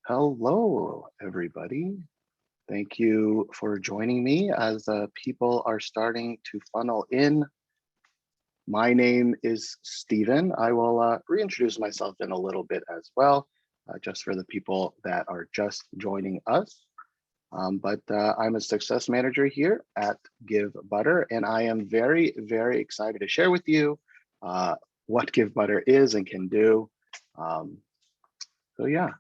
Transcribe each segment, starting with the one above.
Hello, everybody. Thank you for joining me as people are starting to funnel in. My name is Stephen. I will reintroduce myself in a little bit as well, just for the people that are just joining us. But I'm a success manager here at Givebutter, and I am very, very excited to share with you what Givebutter is and can do. So yeah.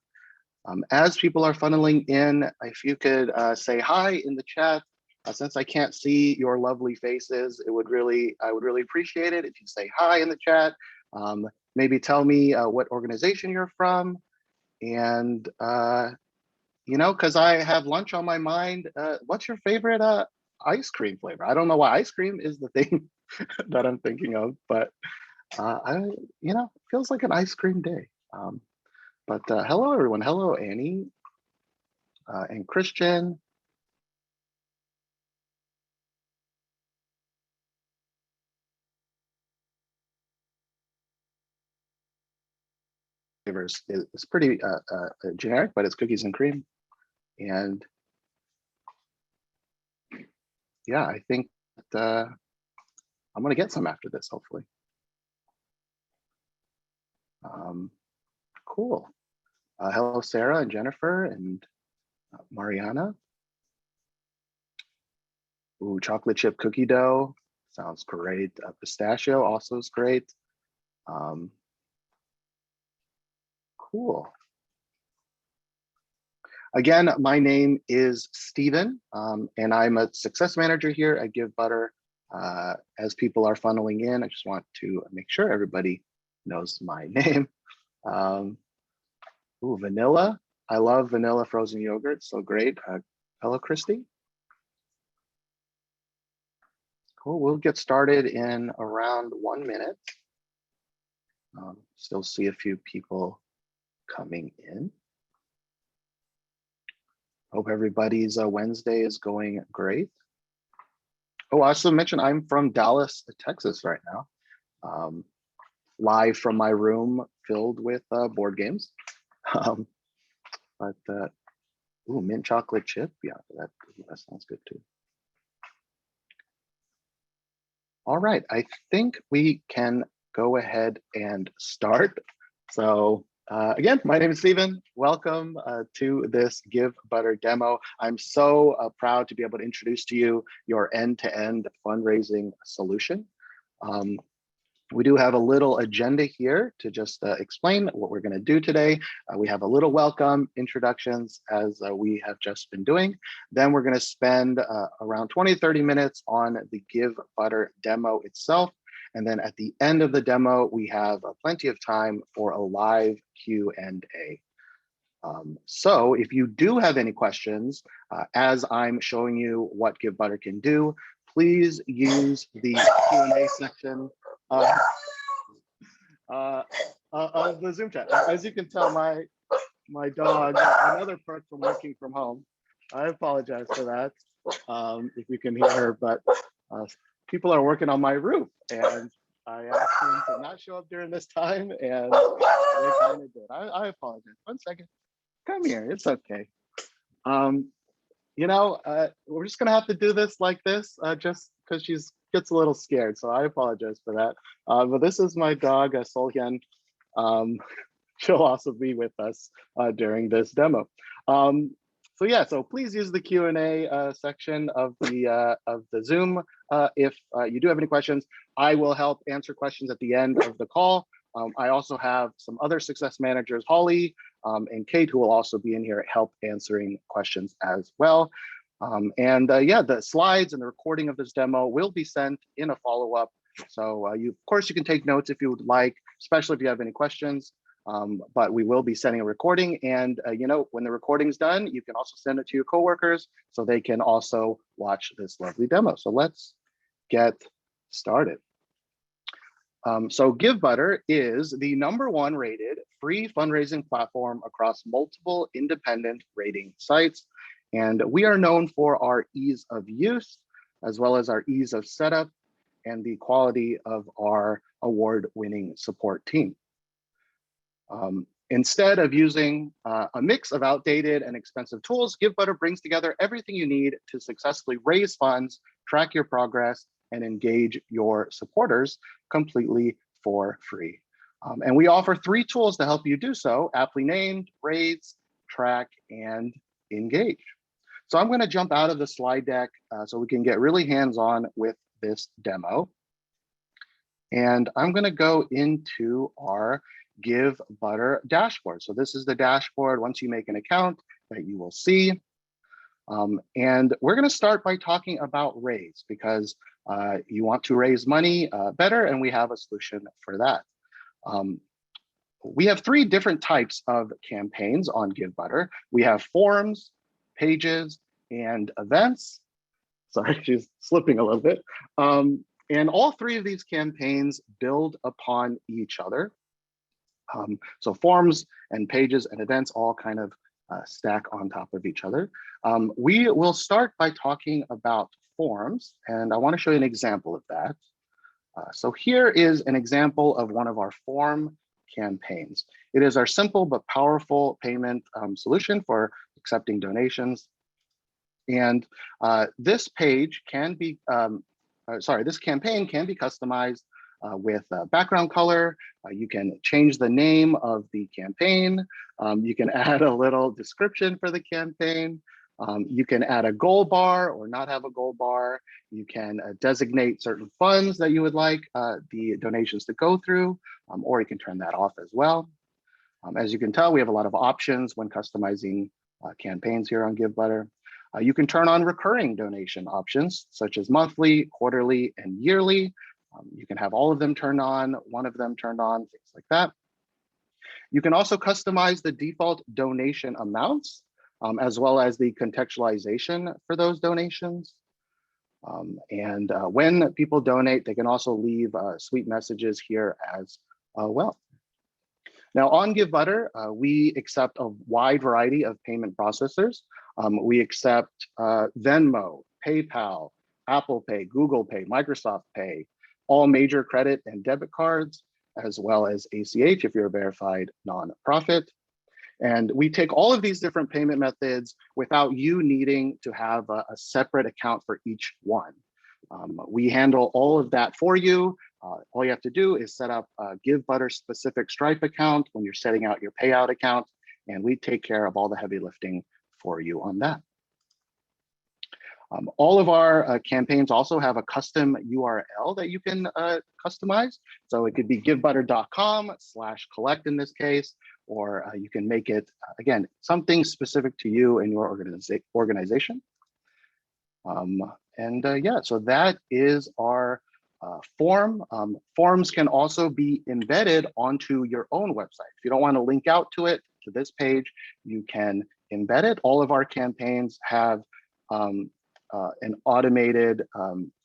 As people are funneling in, if you could say hi in the chat, since I can't see your lovely faces, I would really appreciate it if you say hi in the chat. Maybe tell me what organization you're from, and because I have lunch on my mind. What's your favorite ice cream flavor? I don't know why ice cream is the thing that I'm thinking of, but it feels like an ice cream day. But hello, everyone. Hello, Annie and Christian. Flavors is pretty generic, but it's cookies and cream. And yeah, I think that, I'm going to get some after this, hopefully. Cool. Hello, Sarah and Jennifer and Mariana. Ooh, chocolate chip cookie dough. Sounds great. Pistachio also is great. Cool. Again, my name is Stephen, and I'm a success manager here at Givebutter. As people are funneling in, I just want to make sure everybody knows my name. Ooh, vanilla. I love vanilla frozen yogurt, so great. Hello, Christy. Cool, we'll get started in around 1 minute. Still see a few people coming in. Hope everybody's Wednesday is going great. Oh, I also mentioned I'm from Dallas, Texas right now. Live from my room filled with board games. Ooh, mint chocolate chip. Yeah, that sounds good too. All right, I think we can go ahead and start. So again, my name is Stephen. Welcome to this Givebutter demo. I'm so proud to be able to introduce to you your end-to-end fundraising solution. We do have a little agenda here to just explain what we're going to do today. We have a little welcome, introductions, as we have just been doing. Then we're going to spend around 20 to 30 minutes on the Givebutter demo itself. And then at the end of the demo, we have plenty of time for a live Q&A. So if you do have any questions, as I'm showing you what Givebutter can do, please use the Q&A section of the Zoom chat. As you can tell, my dog, another perk from working from home. I apologize for that, if you can hear her, but people are working on my roof, and I asked them to not show up during this time, and they kind of did. I apologize. 1 second. Come here. It's okay. We're just gonna have to do this like this, just because she gets a little scared. So I apologize for that. But this is my dog, Solhyun. She'll also be with us during this demo. So yeah, so please use the Q&A section of the Zoom. If you do have any questions, I will help answer questions at the end of the call. I also have some other success managers, Holly and Kate, who will also be in here help answering questions as well. Yeah, the slides and the recording of this demo will be sent in a follow-up. So of course, you can take notes if you would like, especially if you have any questions. But we will be sending a recording, and when the recording's done, you can also send it to your coworkers so they can also watch this lovely demo. So let's get started. So Givebutter is the #1 rated free fundraising platform across multiple independent rating sites. And we are known for our ease of use, as well as our ease of setup and the quality of our award-winning support team. Instead of using a mix of outdated and expensive tools, Givebutter brings together everything you need to successfully raise funds, track your progress, and engage your supporters completely for free. And we offer 3 tools to help you do so: aptly named, raise, track, and engage. So I'm going to jump out of the slide deck so we can get really hands-on with this demo. And I'm going to go into our Givebutter dashboard. So this is the dashboard once you make an account that you will see. And we're going to start by talking about raise, because you want to raise money better, and we have a solution for that. We have 3 different types of campaigns on Givebutter. We have forms, pages, and events. Sorry, she's slipping a little bit. And all 3 of these campaigns build upon each other. So forms and pages and events all kind of stack on top of each other. We will start by talking about forms, and I want to show you an example of that. So here is an example of one of our form campaigns. It is our simple but powerful payment solution for accepting donations. And this page can be, this campaign can be customized with background color. You can change the name of the campaign. You can add a little description for the campaign. You can add a goal bar or not have a goal bar. You can designate certain funds that you would like the donations to go through, or you can turn that off as well. As you can tell, we have a lot of options when customizing campaigns here on Givebutter. You can turn on recurring donation options, such as monthly, quarterly, and yearly. You can have all of them turned on, one of them turned on, things like that. You can also customize the default donation amounts, as well as the contextualization for those donations. When people donate, they can also leave sweet messages here as well. Now on Givebutter, we accept a wide variety of payment processors. We accept Venmo, PayPal, Apple Pay, Google Pay, Microsoft Pay, all major credit and debit cards, as well as ACH if you're a verified nonprofit. And we take all of these different payment methods without you needing to have a separate account for each one. We handle all of that for you. All you have to do is set up a Givebutter specific Stripe account when you're setting out your payout account, and we take care of all the heavy lifting for you on that. All of our campaigns also have a custom URL that you can customize. So it could be givebutter.com/collect in this case, or you can make it, again, something specific to you and your organization. Yeah, so that is our form. Forms can also be embedded onto your own website. If you don't want to link out to it, to this page, you can embed it. All of our campaigns have an automated,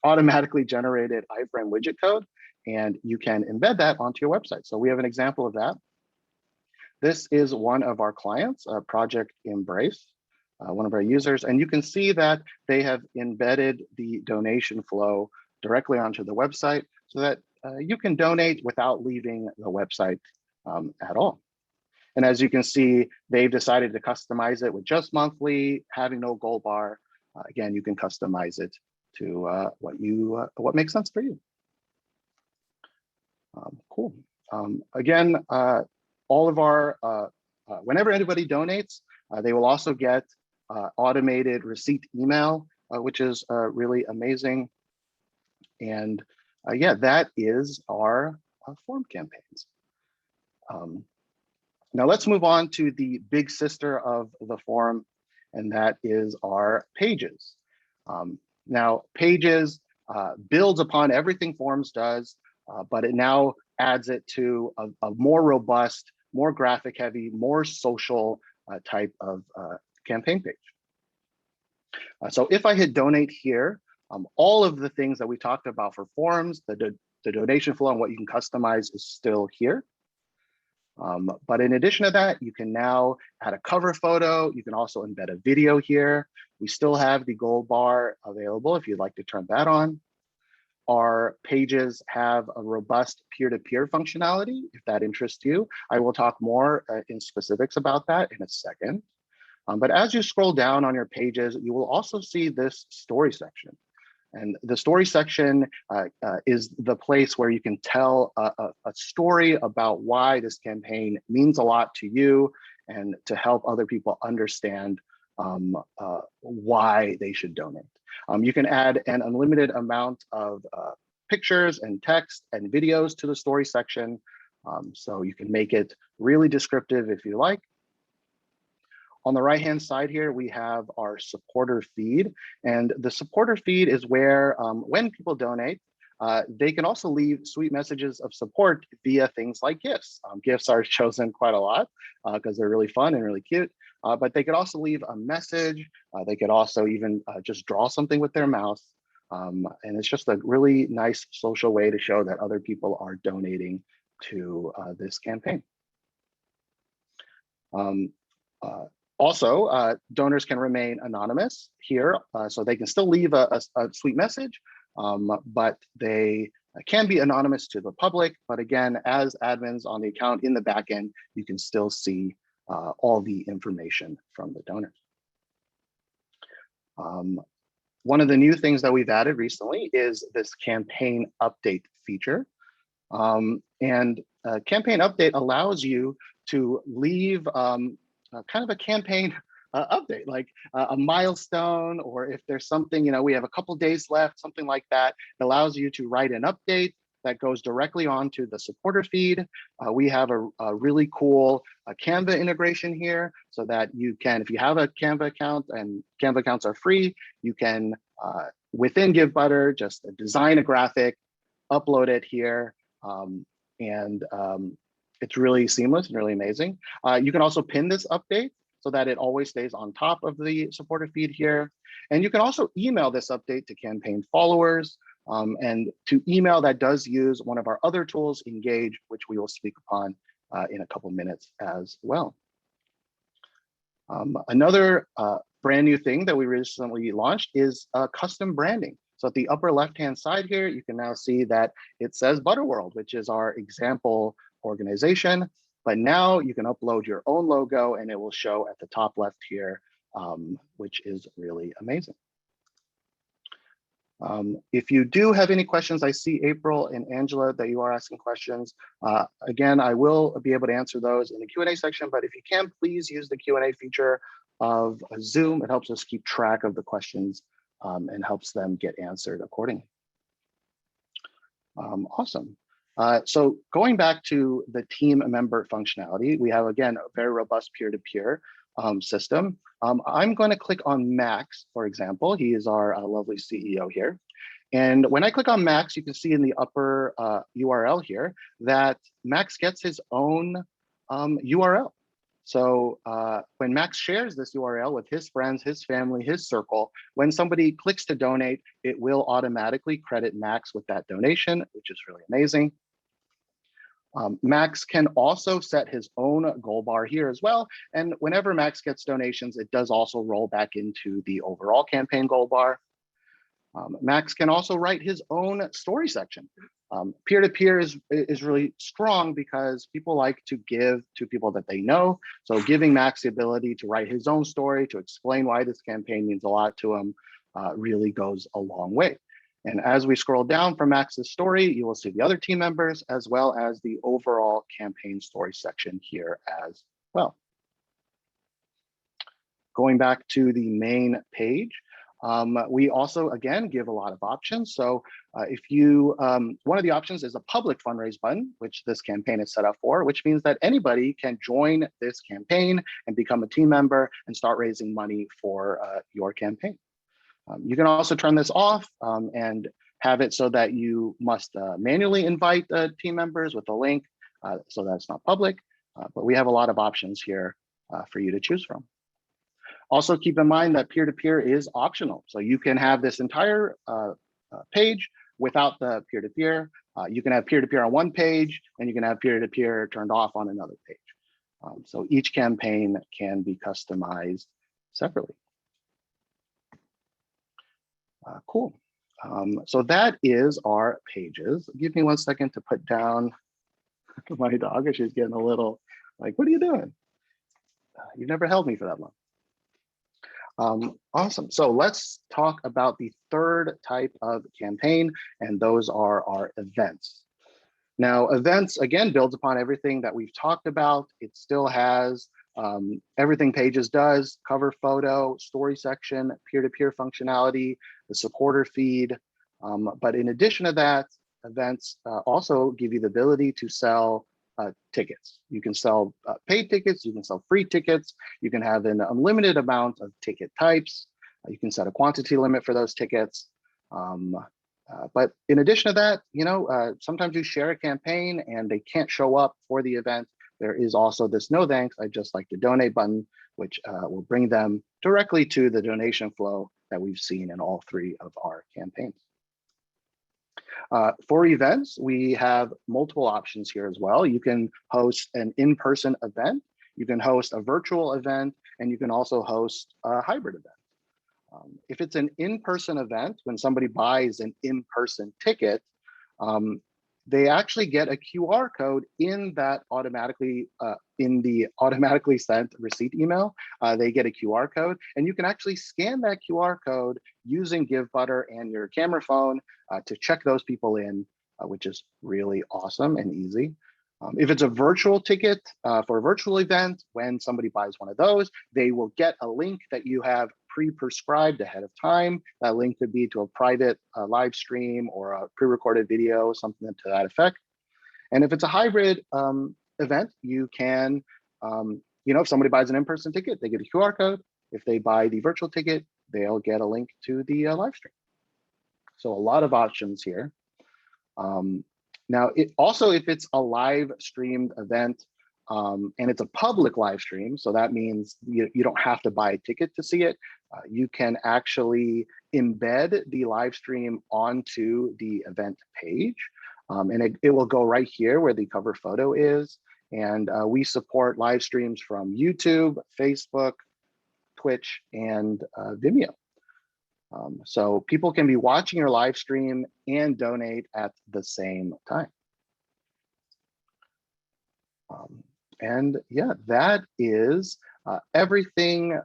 automatically generated iframe widget code, and you can embed that onto your website. So we have an example of that. This is one of our clients, Project Embrace, one of our users, and you can see that they have embedded the donation flow directly onto the website so that you can donate without leaving the website at all. And as you can see, they've decided to customize it with just monthly, having no goal bar. Again, you can customize it to what makes sense for you. Cool. Again, all of our, whenever anybody donates, they will also get automated receipt email, which is really amazing. And yeah, that is our form campaigns. Now let's move on to the big sister of the form, and that is our pages. Now pages builds upon everything forms does, but it now adds it to a more robust, more graphic heavy, more social type of campaign page. So if I hit donate here, all of the things that we talked about for forms, the donation flow and what you can customize is still here. But in addition to that, you can now add a cover photo. You can also embed a video here. We still have the gold bar available if you'd like to turn that on. Our pages have a robust peer-to-peer functionality, if that interests you. I will talk more in specifics about that in a second. But as you scroll down on your pages, you will also see this story section. And the story section is the place where you can tell a story about why this campaign means a lot to you and to help other people understand why they should donate. You can add an unlimited amount of pictures and text and videos to the story section. So you can make it really descriptive if you like. On the right-hand side here, we have our supporter feed. And the supporter feed is where when people donate, they can also leave sweet messages of support via things like GIFs. GIFs are chosen quite a lot because they're really fun and really cute. But they could also leave a message. They could also even just draw something with their mouse. And it's just a really nice social way to show that other people are donating to this campaign. Also, donors can remain anonymous here, so they can still leave a sweet message, but they can be anonymous to the public. But again, as admins on the account in the backend, you can still see all the information from the donors. One of the new things that we've added recently is this campaign update feature. Campaign update allows you to leave kind of a campaign update, like a milestone, or if there's something, we have a couple days left, something like that. It allows you to write an update that goes directly onto the supporter feed. We have a really cool Canva integration here so that you can, if you have a Canva account, and Canva accounts are free, you can, within Givebutter, just design a graphic, upload it here, it's really seamless and really amazing. You can also pin this update so that it always stays on top of the supporter feed here. And you can also email this update to campaign followers. And to email, that does use one of our other tools, Engage, which we will speak upon in a couple minutes as well. Another brand new thing that we recently launched is custom branding. So at the upper left-hand side here, you can now see that it says Butterworld, which is our example organization. But now you can upload your own logo and it will show at the top left here, which is really amazing. If you do have any questions, I see April and Angela that you are asking questions. Again, I will be able to answer those in the Q&A section, but if you can, please use the Q&A feature of Zoom. It helps us keep track of the questions and helps them get answered accordingly. Awesome. So going back to the team member functionality, we have, again, a very robust peer-to-peer system. I'm going to click on Max, for example. He is our lovely CEO here. And when I click on Max, you can see in the upper URL here that Max gets his own URL. So when Max shares this URL with his friends, his family, his circle, when somebody clicks to donate, it will automatically credit Max with that donation, which is really amazing. Max can also set his own goal bar here as well. And whenever Max gets donations, it does also roll back into the overall campaign goal bar. Max can also write his own story section. Peer-to-peer is really strong because people like to give to people that they know. So giving Max the ability to write his own story, to explain why this campaign means a lot to him, really goes a long way. And as we scroll down from Max's story, you will see the other team members as well as the overall campaign story section here as well. Going back to the main page, we also, again, give a lot of options. So if you, one of the options is a public fundraise button, which this campaign is set up for, which means that anybody can join this campaign and become a team member and start raising money for your campaign. You can also turn this off and have it so that you must manually invite team members with a link so that's not public, but we have a lot of options here for you to choose from. Also keep in mind that peer-to-peer is optional. So you can have this entire page without the peer-to-peer. You can have peer-to-peer on one page and you can have peer-to-peer turned off on another page. So each campaign can be customized separately. Cool. So that is our pages. Give me 1 second to put down my dog, and she's getting a little like, what are you doing? You've never held me for that long. Awesome. So let's talk about the third type of campaign, and those are our events. Now, events, again, builds upon everything that we've talked about. It still has everything Pages does: cover photo, story section, peer-to-peer functionality, the supporter feed. But in addition to that, events also give you the ability to sell tickets. You can sell paid tickets, you can sell free tickets, you can have an unlimited amount of ticket types, you can set a quantity limit for those tickets. But in addition to that, sometimes you share a campaign and they can't show up for the event. There is also this no thanks, I'd just like to donate button, which will bring them directly to the donation flow that we've seen in all three of our campaigns. For events, we have multiple options here as well. You can host an in-person event, you can host a virtual event, and you can also host a hybrid event. If it's an in-person event, when somebody buys an in-person ticket, they actually get a QR code in that in the automatically sent receipt email. They get a QR code, and you can actually scan that QR code using Givebutter and your camera phone to check those people in, which is really awesome and easy. If it's a virtual ticket for a virtual event, when somebody buys one of those, they will get a link that you have pre-prescribed ahead of time. That link could be to a private live stream or a pre-recorded video, something to that effect. And if it's a hybrid event, you can, if somebody buys an in-person ticket, they get a QR code. If they buy the virtual ticket, they'll get a link to the live stream. So a lot of options here. Now, if it's a live streamed event and it's a public live stream, so that means you don't have to buy a ticket to see it. You can actually embed the live stream onto the event page, and it will go right here where the cover photo is. And we support live streams from YouTube, Facebook, Twitch, and Vimeo. So people can be watching your live stream and donate at the same time. And yeah, that is everything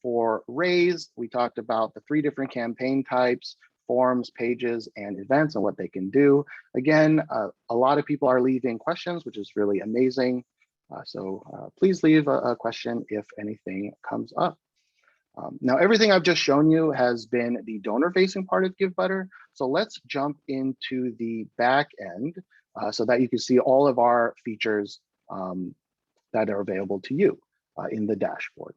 for Raise. We talked about the 3 different campaign types: forms, pages, and events, and what they can do. Again, a lot of people are leaving questions, which is really amazing. So please leave a question if anything comes up. Now, everything I've just shown you has been the donor-facing part of Givebutter. So let's jump into the back end so that you can see all of our features that are available to you in the dashboard.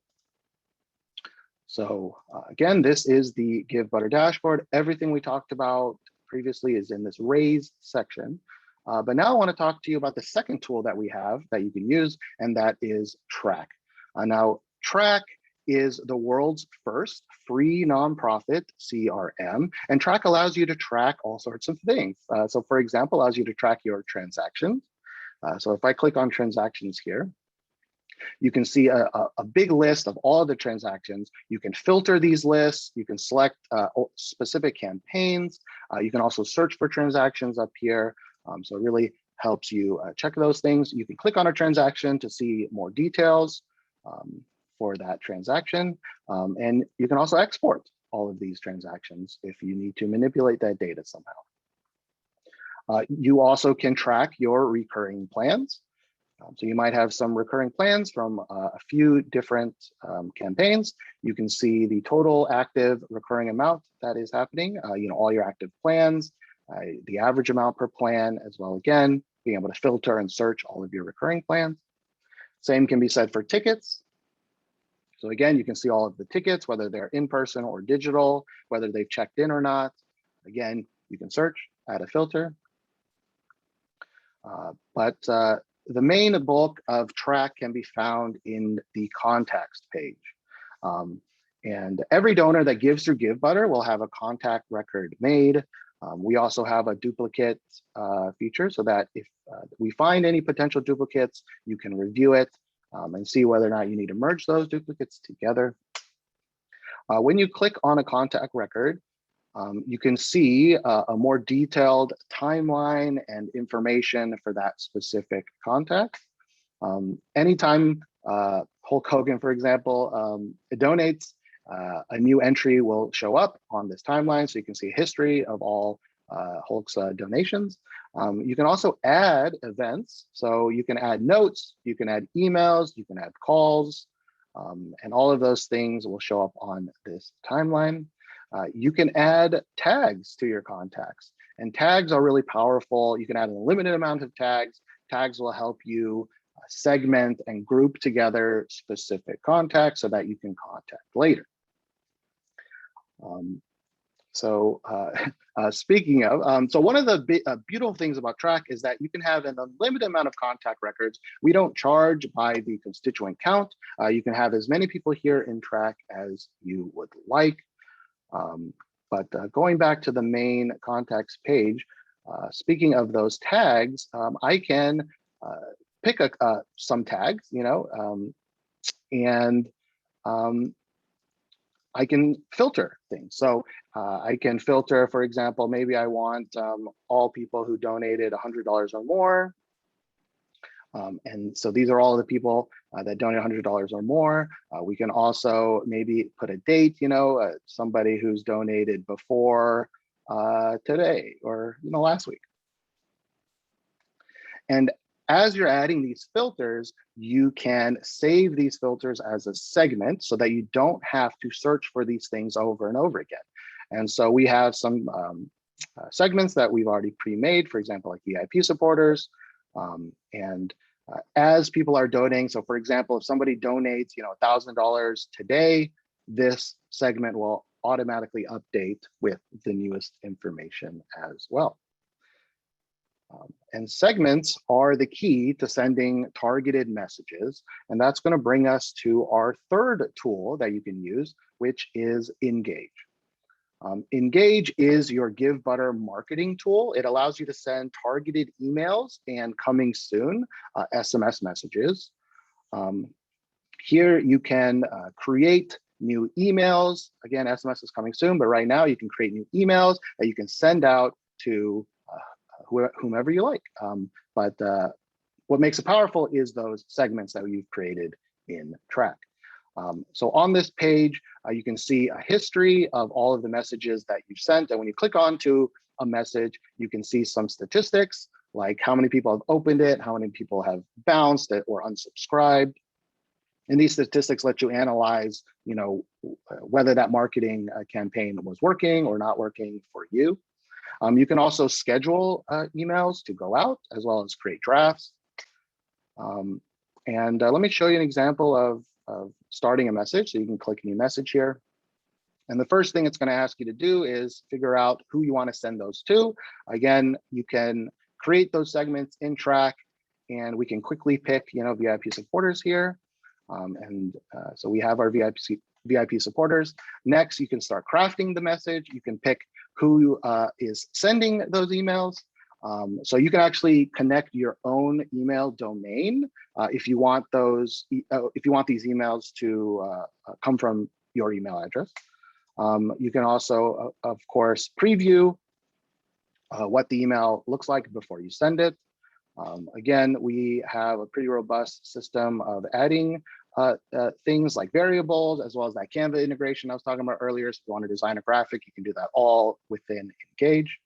So again, this is the Givebutter dashboard. Everything we talked about previously is in this Raise section. But now I want to talk to you about the second tool that we have that you can use, and that is Track. Now, Track is the world's first free nonprofit CRM, and Track allows you to track all sorts of things. So for example, allows you to track your transactions. So if I click on transactions here, you can see a big list of all of the transactions. You can filter these lists. You can select specific campaigns. You can also search for transactions up here. So it really helps you check those things. You can click on a transaction to see more details for that transaction. And you can also export all of these transactions if you need to manipulate that data somehow. You also can track your recurring plans. So you might have some recurring plans from a few different campaigns. You can see the total active recurring amount that is happening, all your active plans, the average amount per plan as well. Again, being able to filter and search all of your recurring plans. Same can be said for tickets. So again, you can see all of the tickets, whether they're in person or digital, whether they've checked in or not. Again, you can search, add a filter. But the main bulk of Track can be found in the contacts page. And every donor that gives through Givebutter will have a contact record made. We also have a duplicate feature so that if we find any potential duplicates, you can review it and see whether or not you need to merge those duplicates together. When you click on a contact record, you can see a more detailed timeline and information for that specific contact. Anytime Hulk Hogan, for example, donates, a new entry will show up on this timeline, so you can see a history of all Hulk's donations. You can also add events, so you can add notes, you can add emails, you can add calls, and all of those things will show up on this timeline. You can add tags to your contacts, and tags are really powerful. You can add an unlimited amount of tags. Tags will help you segment and group together specific contacts so that you can contact later. Speaking of, so one of the beautiful things about Track is that you can have an unlimited amount of contact records. We don't charge by the constituent count. You can have as many people here in Track as you would like. But going back to the main contacts page, speaking of those tags, I can pick some tags, and I can filter things. So I can filter, for example, maybe I want all people who donated $100 or more. And so these are all the people that donate $100 or more. We can also maybe put a date, somebody who's donated before today or last week. And as you're adding these filters, you can save these filters as a segment so that you don't have to search for these things over and over again. And so we have some segments that we've already pre-made, for example, like VIP supporters. As people are donating, so for example, if somebody donates $1,000 today, this segment will automatically update with the newest information as well. And segments are the key to sending targeted messages. And that's going to bring us to our third tool that you can use, which is Engage. Engage is your Givebutter marketing tool. It allows you to send targeted emails and coming soon SMS messages. Here you can create new emails. Again, SMS is coming soon, but right now you can create new emails that you can send out to whomever you like. But what makes it powerful is those segments that you've created in Track. So on this page, you can see a history of all of the messages that you've sent. And when you click onto a message, you can see some statistics, like how many people have opened it, how many people have bounced it or unsubscribed. And these statistics let you analyze, whether that marketing campaign was working or not working for you. You can also schedule emails to go out, as well as create drafts. Let me show you an example of starting a message. So you can click new message here. And the first thing it's going to ask you to do is figure out who you want to send those to. Again, you can create those segments in Track, and we can quickly pick, VIP supporters here. So we have our VIP supporters. Next, you can start crafting the message. You can pick who is sending those emails. So you can actually connect your own email domain if you want these emails to come from your email address. You can also, of course, preview what the email looks like before you send it. Again, we have a pretty robust system of adding things like variables, as well as that Canva integration I was talking about earlier. So if you want to design a graphic, you can do that all within Engage.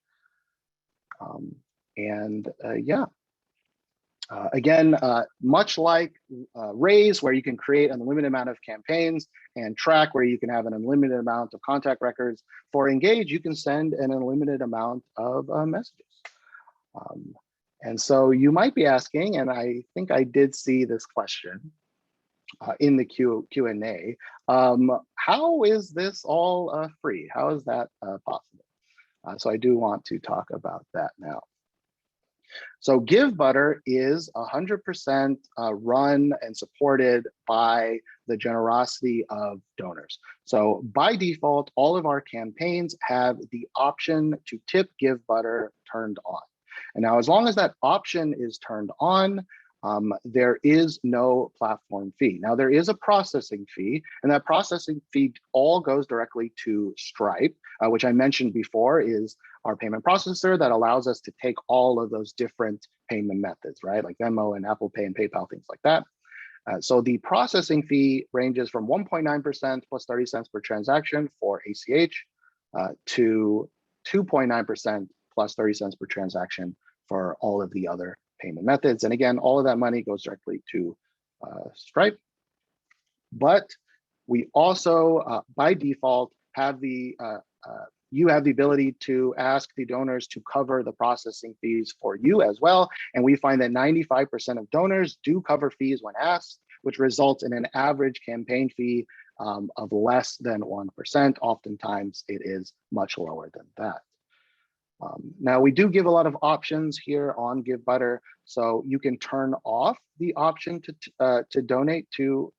Again, much like Raise, where you can create an unlimited amount of campaigns, and Track, where you can have an unlimited amount of contact records, for Engage, you can send an unlimited amount of messages. And so you might be asking, and I think I did see this question in the Q&A, how is this all free? How is that possible? So I do want to talk about that now. So Givebutter is 100% run and supported by the generosity of donors. So by default, all of our campaigns have the option to tip Givebutter turned on. And now, as long as that option is turned on, there is no platform fee. Now, there is a processing fee, and that processing fee all goes directly to Stripe, which I mentioned before is our payment processor that allows us to take all of those different payment methods, right? Like Venmo and Apple Pay and PayPal, things like that. So the processing fee ranges from 1.9% plus 30 cents per transaction for ACH to 2.9% plus 30 cents per transaction for all of the other payment methods. And again, all of that money goes directly to Stripe. But we also, by default, have you have the ability to ask the donors to cover the processing fees for you as well. And we find that 95% of donors do cover fees when asked, which results in an average campaign fee of less than 1%. Oftentimes it is much lower than that. Now we do give a lot of options here on Givebutter. So you can turn off the option to donate to,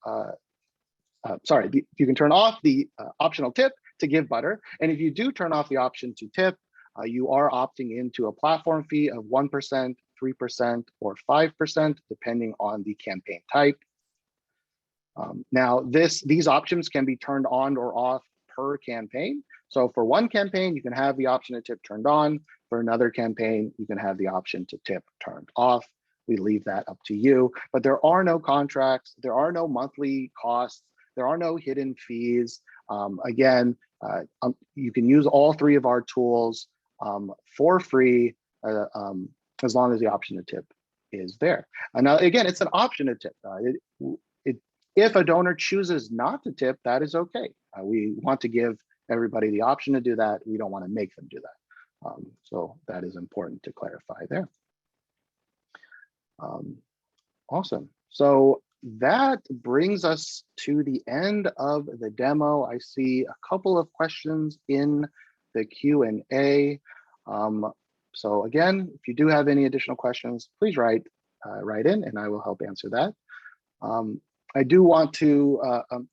you can turn off the optional tip to Givebutter. And if you do turn off the option to tip, you are opting into a platform fee of 1%, 3%, or 5%, depending on the campaign type. Now, these options can be turned on or off per campaign. So for one campaign, you can have the option to tip turned on. For another campaign, you can have the option to tip turned off. We leave that up to you, but there are no contracts. There are no monthly costs. There are no hidden fees. Again, you can use all three of our tools for free as long as the option to tip is there. Now, again, it's an option to tip. If a donor chooses not to tip, that is okay. We want to give everybody the option to do that. We don't want to make them do that. So that is important to clarify there. Awesome. So that brings us to the end of the demo. I see a couple of questions in the Q&A. So again, if you do have any additional questions, please write in and I will help answer that. I do want to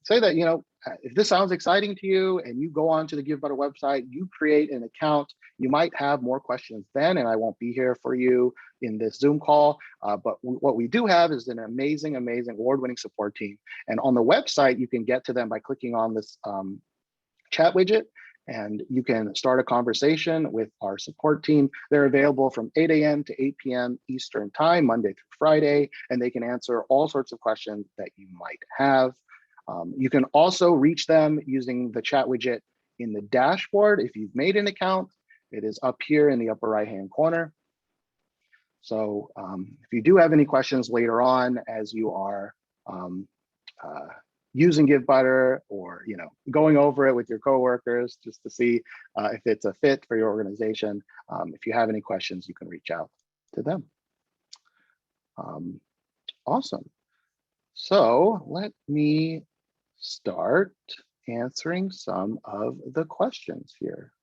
say that, if this sounds exciting to you and you go on to the Givebutter website, you create an account, you might have more questions then, and I won't be here for you in this Zoom call. But what we do have is an amazing, amazing award-winning support team. And on the website, you can get to them by clicking on this chat widget, and you can start a conversation with our support team. They're available from 8 a.m. to 8 p.m. Eastern time, Monday through Friday, and they can answer all sorts of questions that you might have. You can also reach them using the chat widget in the dashboard. If you've made an account, it is up here in the upper right-hand corner. So if you do have any questions later on as you are using Givebutter or going over it with your coworkers just to see if it's a fit for your organization, if you have any questions, you can reach out to them. Awesome. So let me start answering some of the questions here.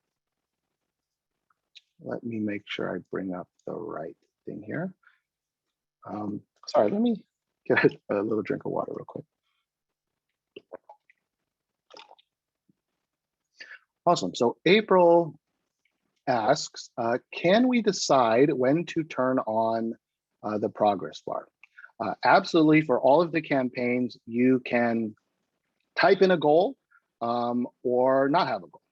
Let me make sure I bring up the right thing here. Sorry, let me get a little drink of water real quick. Awesome. So April asks, can we decide when to turn on the progress bar? Absolutely. For all of the campaigns, you can type in a goal or not have a goal.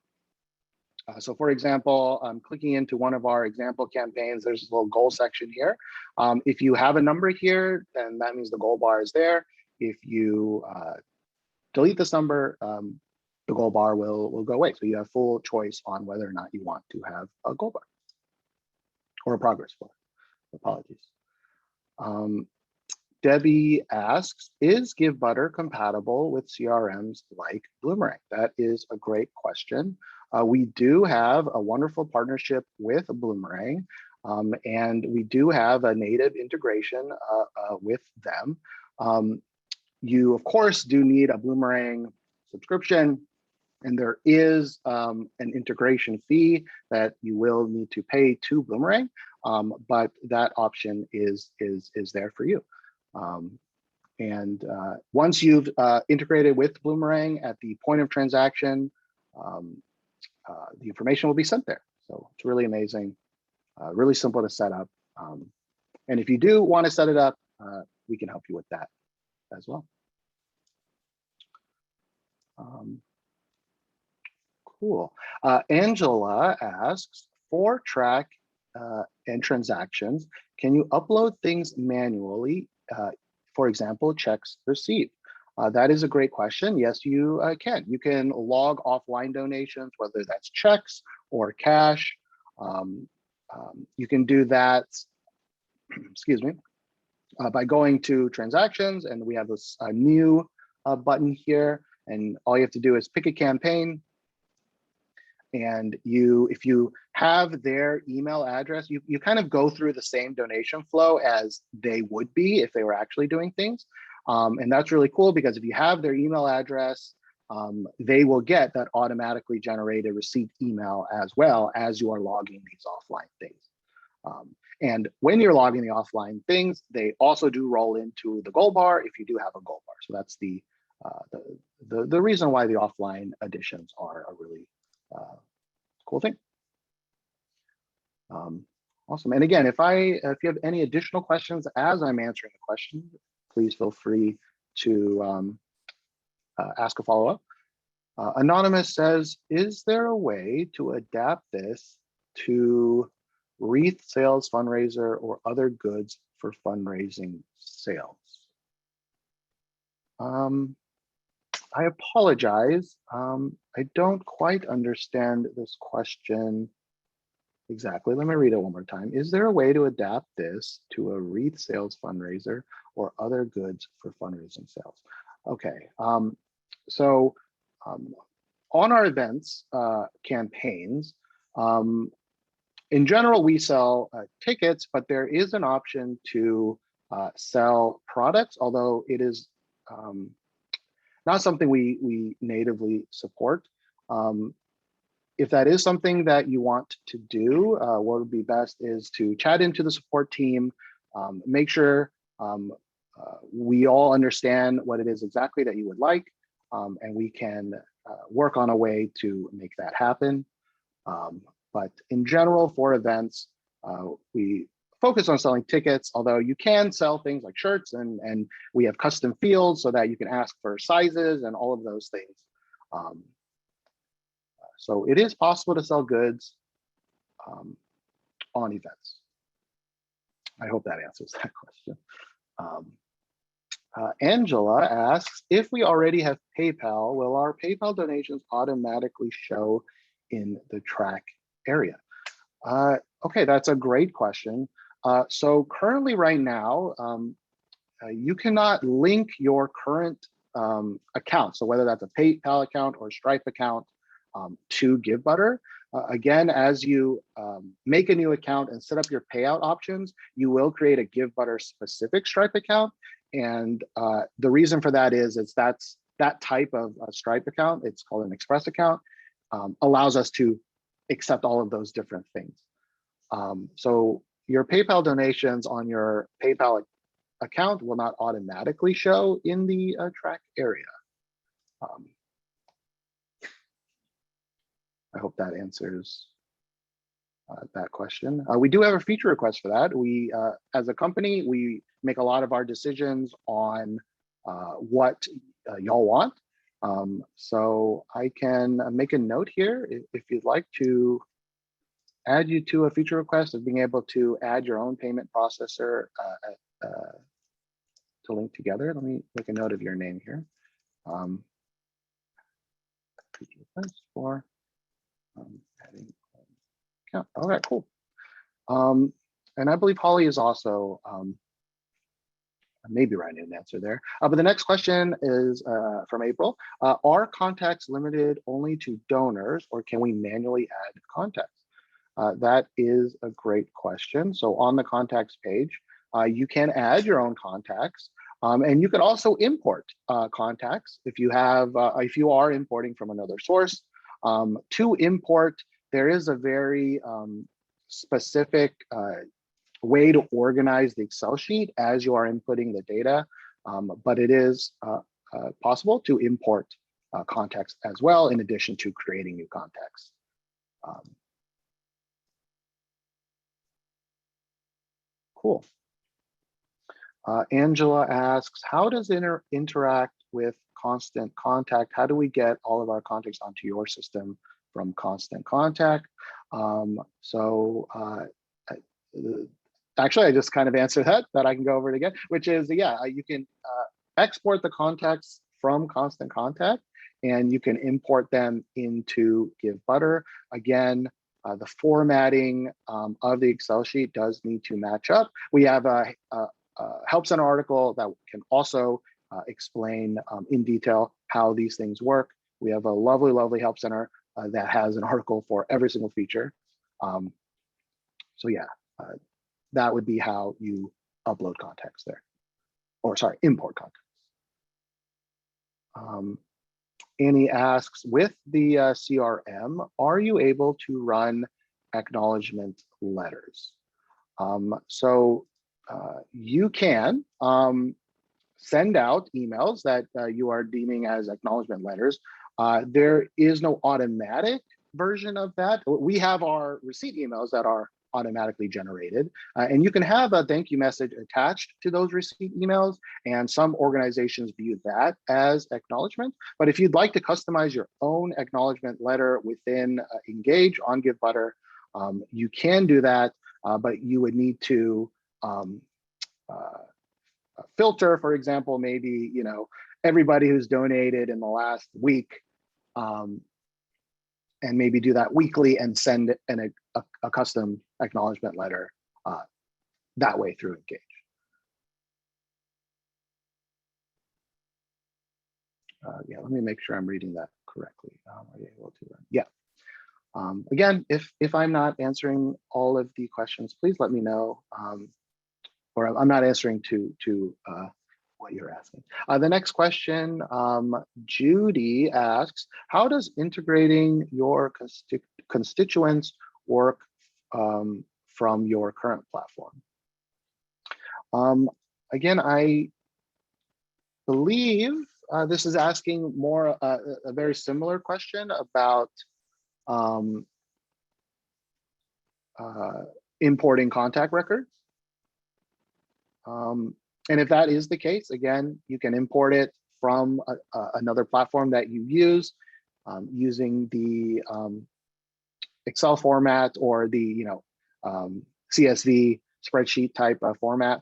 So for example, I'm clicking into one of our example campaigns. There's a little goal section here. If you have a number here, then that means the goal bar is there. If you delete this number, the goal bar will go away. So you have full choice on whether or not you want to have a goal bar or a progress bar. Apologies. Debbie asks, is Givebutter compatible with CRMs like Bloomerang? That is a great question. We do have a wonderful partnership with Bloomerang, and we do have a native integration with them. You, of course, do need a Bloomerang subscription, and there is an integration fee that you will need to pay to Bloomerang, but that option is there for you. Once you've integrated with Bloomerang at the point of transaction, the information will be sent there. So it's really amazing, really simple to set up. And if you do want to set it up, we can help you with that as well. Cool. Angela asks, for track and transactions, can you upload things manually? For example, checks received. That is a great question. Yes, you can. You can log offline donations, whether that's checks or cash. You can do that, excuse me, by going to transactions, and we have this new button here, and all you have to do is pick a campaign. And if you have their email address, you kind of go through the same donation flow as they would be if they were actually doing things. And that's really cool because if you have their email address, they will get that automatically generated receipt email as well as you are logging these offline things. And when you're logging the offline things, they also do roll into the goal bar if you do have a goal bar. So that's the reason why the offline additions are a really cool thing. Awesome. And again, if you have any additional questions as I'm answering the question, please feel free to ask a follow-up. Anonymous says, is there a way to adapt this to wreath sales, fundraiser, or other goods for fundraising sales? I apologize. I don't quite understand this question exactly. Let me read it one more time. Is there a way to adapt this to a wreath sales, fundraiser, or other goods for fundraising sales? Okay. So on our events campaigns, in general, we sell tickets, but there is an option to sell products, although it is not something we natively support. If that is something that you want to do, what would be best is to chat into the support team, make sure we all understand what it is exactly that you would like, and we can work on a way to make that happen. But in general, for events, we focus on selling tickets, although you can sell things like shirts, and we have custom fields so that you can ask for sizes and all of those things. So it is possible to sell goods on events. I hope that answers that question. Angela asks, if we already have PayPal, will our PayPal donations automatically show in the track area? Okay, that's a great question. So currently right now, you cannot link your current account. So whether that's a PayPal account or Stripe account to Givebutter. Again, as you make a new account and set up your payout options, you will create a Givebutter specific Stripe account. And the reason for that is that type of Stripe account, it's called an Express account, allows us to accept all of those different things. So your PayPal donations on your PayPal account will not automatically show in the track area. I hope that answers that question. We do have a feature request for that. We, as a company, we make a lot of our decisions on what y'all want. So I can make a note here if you'd like to add you to a feature request of being able to add your own payment processor to link together. Let me make a note of your name here. Feature request for adding account. All right, cool. And I believe Holly is also maybe writing an answer there. But the next question is from April. Are contacts limited only to donors, or can we manually add contacts? That is a great question. So on the contacts page, you can add your own contacts, and you can also import contacts if you are importing from another source. To import, there is a very specific way to organize the Excel sheet as you are inputting the data, but it is possible to import contacts as well, in addition to creating new contacts. Cool. Angela asks, how does it interact with Constant Contact? How do we get all of our contacts onto your system from Constant Contact? Actually, I just kind of answered that, but I can go over it again, which is, yeah, you can export the contacts from Constant Contact, and you can import them into Givebutter. Again, the formatting of the Excel sheet does need to match up. We have a Help Center article that can also explain in detail how these things work. We have a lovely, lovely Help Center that has an article for every single feature. So yeah, that would be how you upload contacts there, or sorry, import contacts. Annie asks, with the CRM, are you able to run acknowledgement letters? You can send out emails that you are deeming as acknowledgement letters. There is no automatic version of that. We have our receipt emails that are automatically generated, and you can have a thank you message attached to those receipt emails, and some organizations view that as acknowledgement. But if you'd like to customize your own acknowledgement letter within Engage on Givebutter, you can do that, but you would need to filter, for example, maybe everybody who's donated in the last week, and maybe do that weekly and send a custom acknowledgement letter that way through Engage. Yeah, let me make sure I'm reading that correctly. Are you able to? Yeah. Again, if I'm not answering all of the questions, please let me know, or I'm not answering to what you're asking. The next question, Judy asks, how does integrating your constituents work from your current platform? Again, I believe this is asking more a very similar question about importing contact records. And if that is the case, again, you can import it from another platform that you use, using the Excel format or the CSV spreadsheet type of format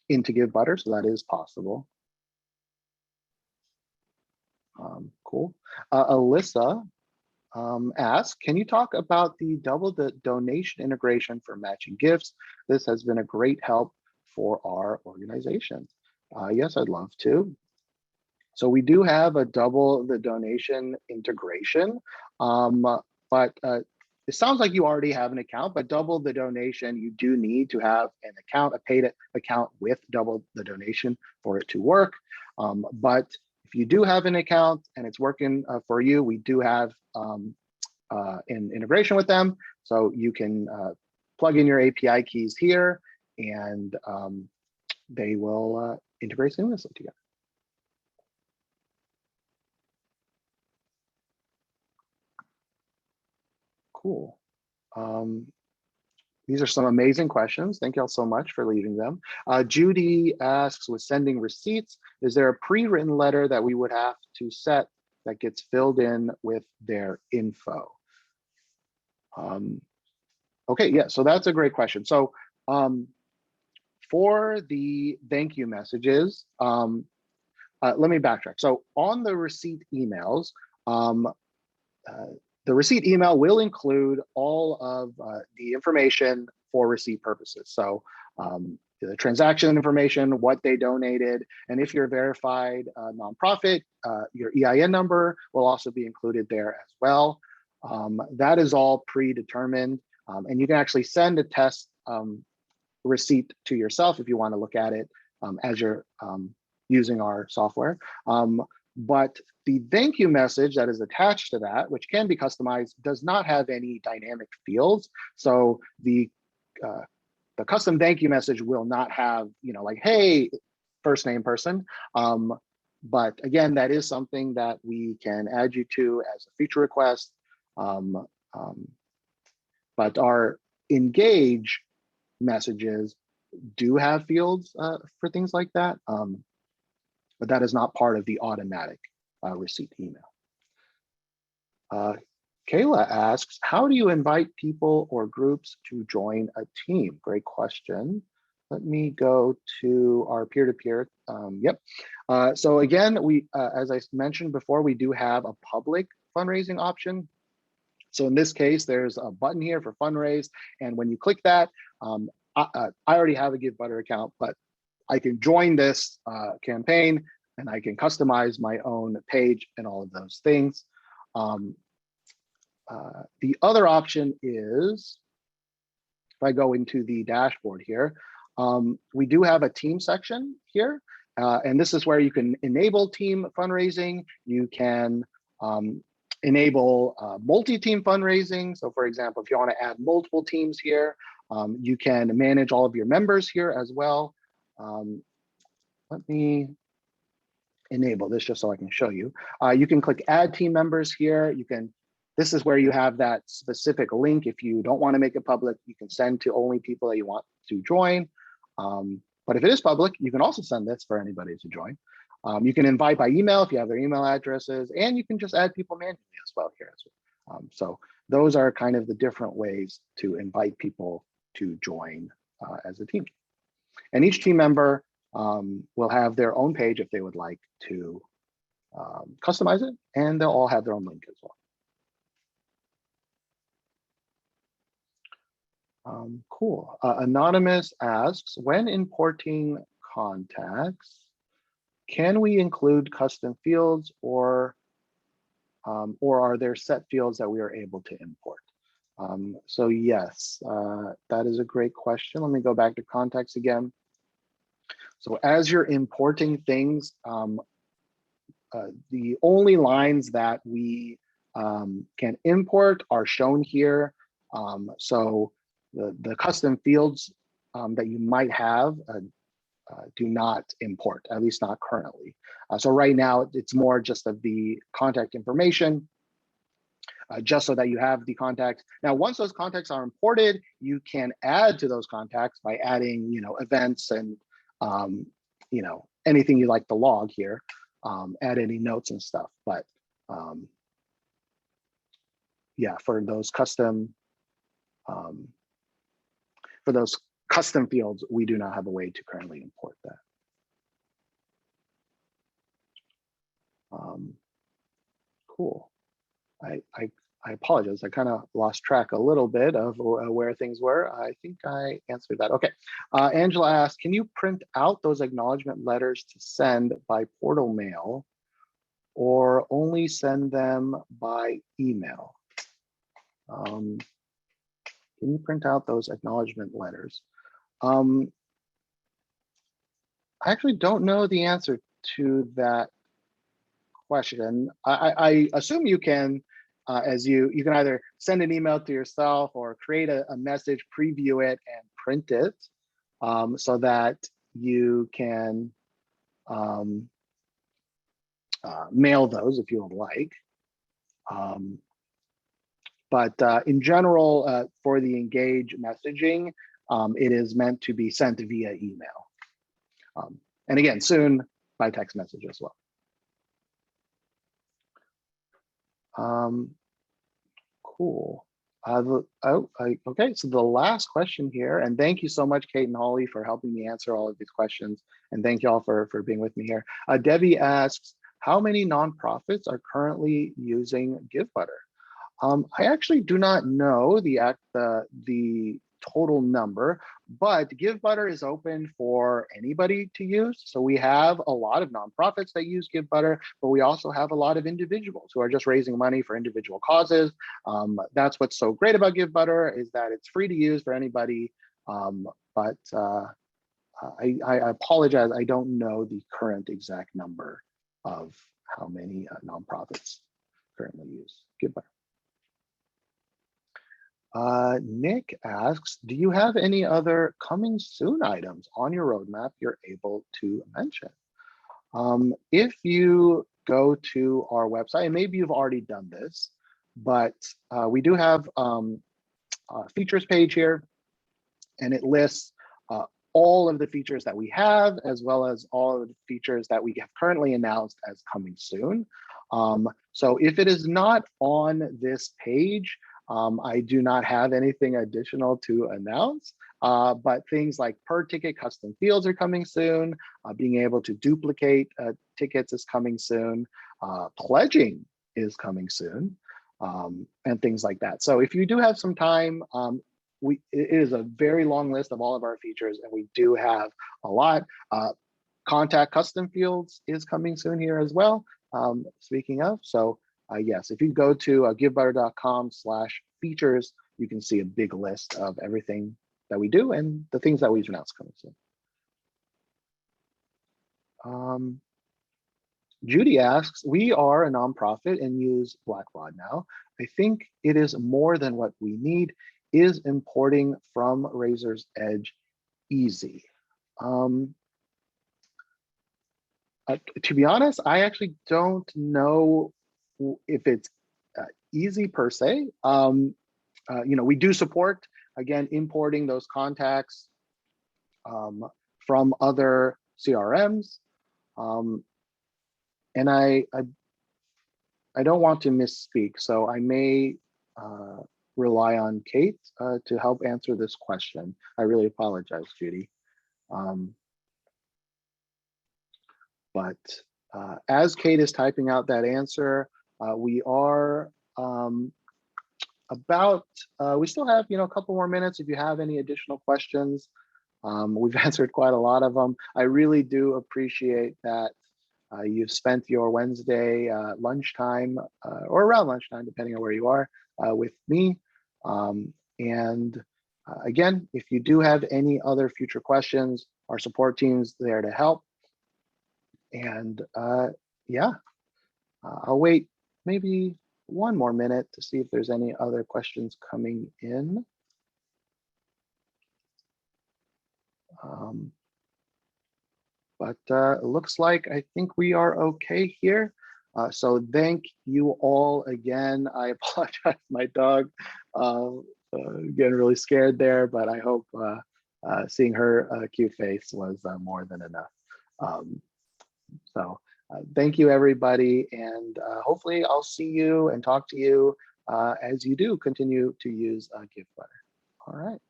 into Givebutter, so that is possible. Cool. Alyssa asks, can you talk about the double the donation integration for matching gifts? This has been a great help for our organization. Yes, I'd love to. So we do have a double the donation integration, but it sounds like you already have an account, but double the donation, you do need to have an account, a paid account with double the donation for it to work. But if you do have an account and it's working for you, we do have an integration with them. So you can plug in your API keys here, and they will integrate seamlessly together. Cool. These are some amazing questions. Thank you all so much for leaving them. Judy asks, with sending receipts, is there a pre-written letter that we would have to set that gets filled in with their info? Okay, yeah, so that's a great question. So for the thank you messages, let me backtrack. So on the receipt emails, the receipt email will include all of the information for receipt purposes. So the transaction information, what they donated, and if you're a verified nonprofit, your EIN number will also be included there as well. That is all predetermined, and you can actually send a test receipt to yourself if you want to look at it as you're using our software. But the thank you message that is attached to that, which can be customized, does not have any dynamic fields. So the custom thank you message will not have, like, hey, first name person. But again, that is something that we can add you to as a feature request. But our engage messages do have fields for things like that, but that is not part of the automatic receipt email. Kayla asks, how do you invite people or groups to join a team? Great question. Let me go to our peer-to-peer. Yep. So again, as I mentioned before, we do have a public fundraising option. So in this case, there's a button here for Fundraise. And when you click that, I already have a Givebutter account, but I can join this campaign and I can customize my own page and all of those things. The other option is, if I go into the dashboard here, we do have a team section here. And this is where you can enable team fundraising. You can enable multi-team fundraising. So for example, if you want to add multiple teams here, you can manage all of your members here as well. Let me enable this just so I can show you. You can click add team members here. This is where you have that specific link. If you don't want to make it public, you can send to only people that you want to join. But if it is public, you can also send this for anybody to join. You can invite by email if you have their email addresses, and you can just add people manually as well here. So those are kind of the different ways to invite people to join as a team. And each team member will have their own page if they would like to customize it, and they'll all have their own link as well. Cool. Anonymous asks, when importing contacts, can we include custom fields or are there set fields that we are able to import? So yes, that is a great question. Let me go back to contacts again. So as you're importing things, the only lines that we can import are shown here. So the custom fields that you might have do not import, at least not currently. So right now, it's more just of the contact information, just so that you have the contacts. Now, once those contacts are imported, you can add to those contacts by adding, events and, anything you like to log here, add any notes and stuff. But yeah, for those custom fields, we do not have a way to currently import that. Cool. I apologize. I kind of lost track a little bit of where things were. I think I answered that. Okay. Angela asked, can you print out those acknowledgement letters to send by portal mail or only send them by email? Can you print out those acknowledgement letters? I actually don't know the answer to that question. I assume you can, you can either send an email to yourself or create a message, preview it, and print it so that you can mail those if you would like. But in general, for the Engage messaging, it is meant to be sent via email. And again, soon by text message as well. Cool. Okay, so the last question here, and thank you so much, Kate and Holly, for helping me answer all of these questions. And thank you all for being with me here. Debbie asks, how many nonprofits are currently using Givebutter? I actually do not know the total number, but Givebutter is open for anybody to use. So we have a lot of nonprofits that use Givebutter, but we also have a lot of individuals who are just raising money for individual causes. That's what's so great about Givebutter, is that it's free to use for anybody. I apologize, I don't know the current exact number of how many nonprofits currently use Givebutter. Nick asks, do you have any other coming soon items on your roadmap you're able to mention? If you go to our website, and maybe you've already done this, but we do have a features page here, and it lists all of the features that we have, as well as all of the features that we have currently announced as coming soon. So if it is not on this page, I do not have anything additional to announce, but things like per ticket custom fields are coming soon. Being able to duplicate tickets is coming soon. Pledging is coming soon, and things like that. So if you do have some time, it is a very long list of all of our features, and we do have a lot. Contact custom fields is coming soon here as well. Speaking of, so yes, if you go to givebutter.com/features, you can see a big list of everything that we do and the things that we've announced coming soon. Judy asks, we are a nonprofit and use Blackbaud now. I think it is more than what we need. Is importing from Razor's Edge easy? To be honest, I actually don't know if it's easy per se. We do support, again, importing those contacts from other CRMs. And I don't want to misspeak, so I may rely on Kate to help answer this question. I really apologize, Judy. But as Kate is typing out that answer, we are we still have a couple more minutes if you have any additional questions. We've answered quite a lot of them. I really do appreciate that you've spent your Wednesday lunchtime or around lunchtime, depending on where you are, with me. Again, if you do have any other future questions, our support team's there to help. And yeah, I'll wait maybe one more minute to see if there's any other questions coming in. But it looks like I think we are okay here. So thank you all again. I apologize, my dog getting really scared there, but I hope seeing her cute face was more than enough. So thank you, everybody, and hopefully I'll see you and talk to you as you do continue to use Givebutter. All right,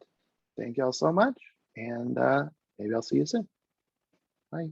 thank you all so much, and maybe I'll see you soon. Bye.